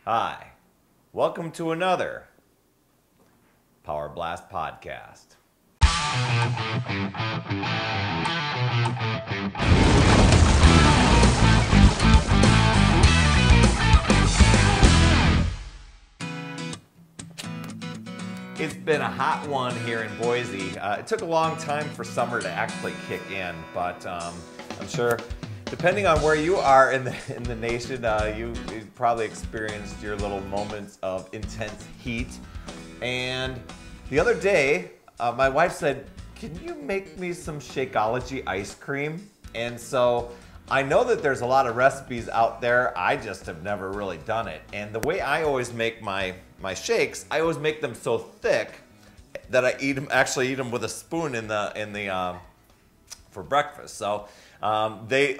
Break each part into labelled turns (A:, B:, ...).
A: Hi, welcome to another Power Blast podcast. It's been a hot one here in Boise. It took a long time for summer to actually kick in, but I'm sure depending on where you are in the nation, you probably experienced your little moments of intense heat. And the other day, my wife said, "Can you make me some Shakeology ice cream?" And so I know that there's a lot of recipes out there. I just have never really done it. And the way I always make my shakes, I always make them so thick that I actually eat them with a spoon in the for breakfast. So it's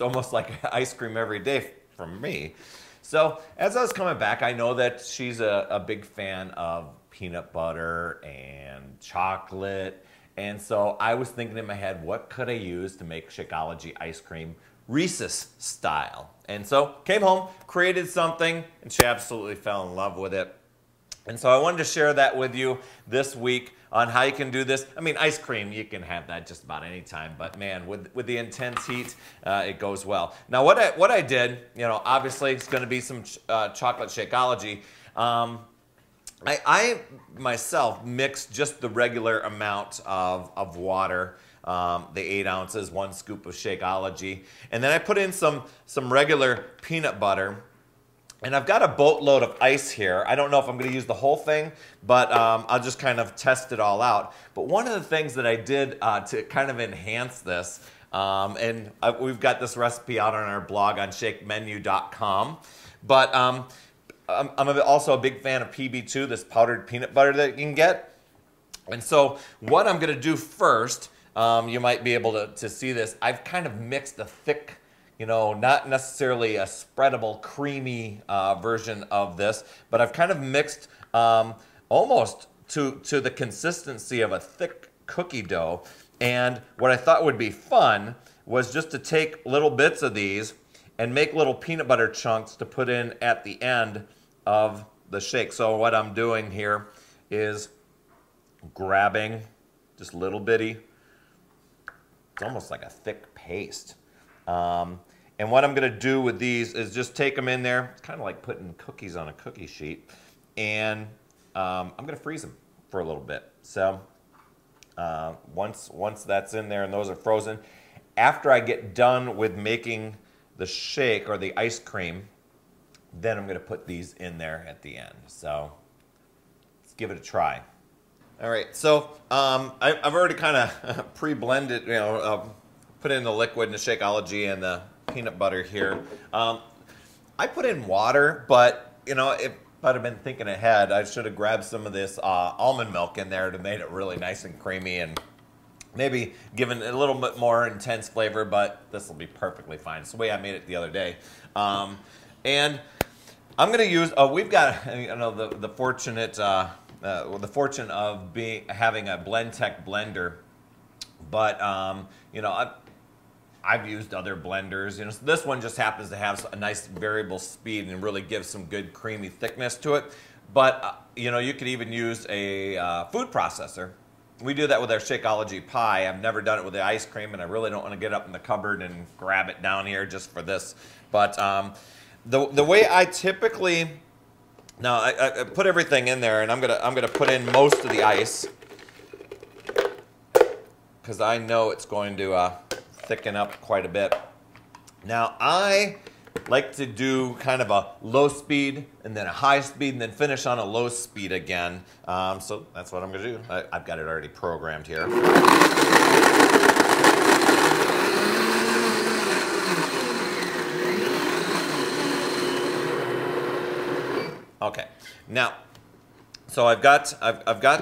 A: almost like ice cream every day from me. So as I was coming back, I know that she's a big fan of peanut butter and chocolate. And so I was thinking in my head, what could I use to make Shakeology ice cream Reese's style? And so came home, created something, and she absolutely fell in love with it. And so I wanted to share that with you this week on how you can do this. I mean, ice cream, you can have that just about any time, but man, with the intense heat, it goes well. Now, what I did, obviously it's going to be some chocolate Shakeology. I myself mixed just the regular amount of water, the 8 ounces, 1 scoop of Shakeology, and then I put in some regular peanut butter. And I've got a boatload of ice here. I don't know if I'm going to use the whole thing, but I'll just kind of test it all out. But one of the things that I did to kind of enhance this, we've got this recipe out on our blog on shakemenu.com, but I'm also a big fan of PB2, this powdered peanut butter that you can get. And so what I'm going to do first, you might be able to see this, I've kind of mixed a thick, not necessarily a spreadable, creamy version of this, but I've kind of mixed almost to the consistency of a thick cookie dough. And what I thought would be fun was just to take little bits of these and make little peanut butter chunks to put in at the end of the shake. So what I'm doing here is grabbing just little bitty, it's almost like a thick paste. And what I'm going to do with these is just take them in there. It's kind of like putting cookies on a cookie sheet. And I'm going to freeze them for a little bit. So once that's in there and those are frozen, after I get done with making the shake or the ice cream, then I'm going to put these in there at the end. So let's give it a try. All right, so I've already kind of pre-blended, put in the liquid and the Shakeology and the peanut butter here. I put in water, but if I'd have been thinking ahead, I should have grabbed some of this almond milk in there to make it really nice and creamy and maybe given a little bit more intense flavor, but this will be perfectly fine. It's the way I made it the other day. And I'm going to use, we've got, the fortune of having a BlendTech blender, but, I've used other blenders. So this one just happens to have a nice variable speed and really gives some good creamy thickness to it. But, you could even use a food processor. We do that with our Shakeology pie. I've never done it with the ice cream, and I really don't want to get up in the cupboard and grab it down here just for this. But the way I typically, now I put everything in there, and I'm gonna put in most of the ice because I know it's going to thicken up quite a bit. Now I like to do kind of a low speed and then a high speed and then finish on a low speed again. So that's what I'm going to do. I've got it already programmed here. Okay. Now, so I've got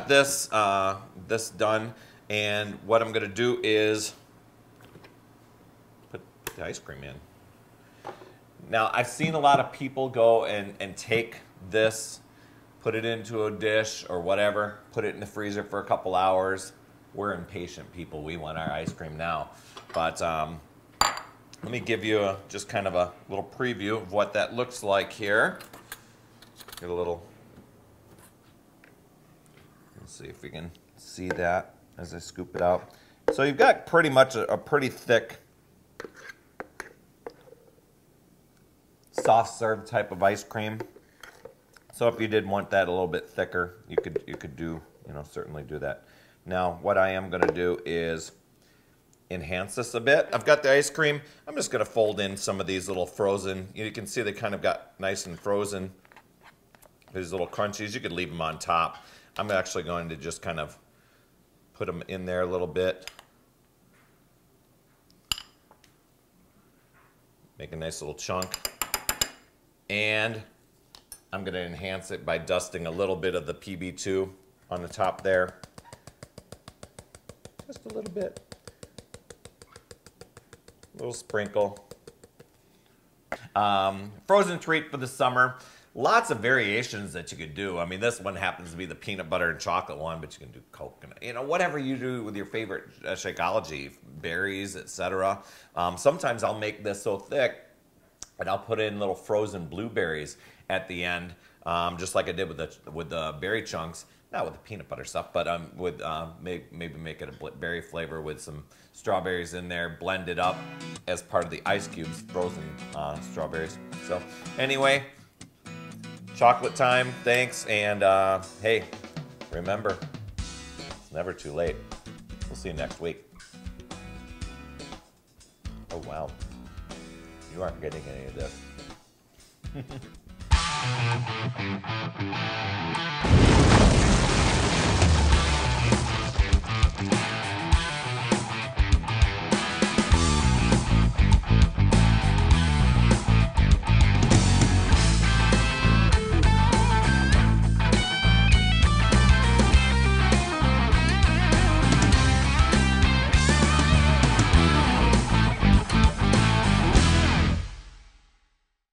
A: this this done, and what I'm going to do is put the ice cream in. Now, I've seen a lot of people go and take this, put it into a dish or whatever, put it in the freezer for a couple hours. We're impatient people. We want our ice cream now. But Let me give you just kind of a little preview of what that looks like here. Get a little, let's see if we can see that as I scoop it out. So you've got pretty much a pretty thick, soft serve type of ice cream. So if you did want that a little bit thicker, you could do, certainly do that. Now what I am going to do is enhance this a bit. I've got the ice cream. I'm just going to fold in some of these little frozen. You can see they kind of got nice and frozen. These little crunchies. You could leave them on top. I'm actually going to just kind of put them in there a little bit. Make a nice little chunk. And I'm going to enhance it by dusting a little bit of the PB2 on the top there. Just a little bit. A little sprinkle. Frozen treat for the summer. Lots of variations that you could do. I mean, this one happens to be the peanut butter and chocolate one, but you can do coconut. Whatever you do with your favorite Shakeology, berries, etc. Sometimes I'll make this so thick, and I'll put in little frozen blueberries at the end, just like I did with the berry chunks. Not with the peanut butter stuff, but with maybe make it a berry flavor with some strawberries in there, blend it up as part of the ice cubes, frozen strawberries. So anyway, chocolate time, thanks, and hey, remember, it's never too late. We'll see you next week. Oh wow, you aren't getting any of this.